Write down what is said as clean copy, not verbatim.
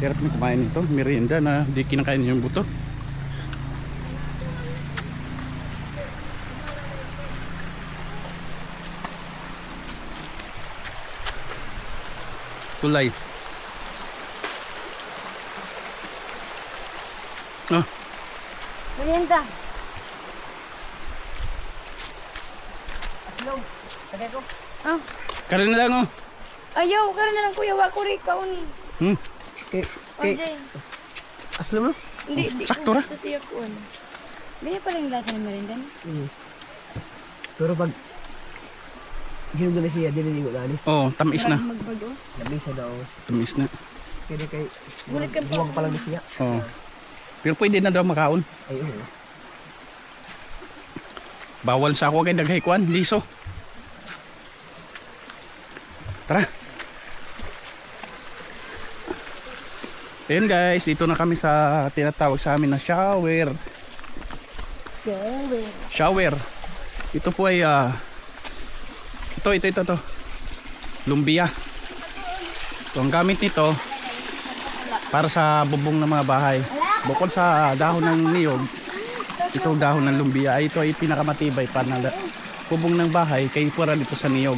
Hirap na kumain nito, merienda na di kinakain yung buto. Tulay. Ah, Merienda. Aslong. Tagay ko. Ah. karin na lang oh. Ayaw, karon na lang kuya, wa ko rin kaon. Kay Okay. aslo mo? Hindi, di sakto ko ra. gusto tiyak ko. Ganyan pa rin lasa ng merienda. Pero pag hinugo na siya, diniligo na ni. Oh, tamis na. Magbago. Labi siya daw. Tamis na. Kaya kay Gulat ka buwang pa lang na siya. Oh. Pero pwede na daw makaon. Ay, oo. Bawal sa ako kay daghay kuan, liso. Tara. Ayun guys, dito na kami sa tinatawag sa amin na shower. Shower. Ito po ay ito. Lumbia. So, ang gamit nito para sa bubong ng mga bahay. Bukod sa dahon ng niyog, itong dahon ng lumbia ay ito ay pinakamatibay para na bubong ng bahay kay pura dito sa niyog.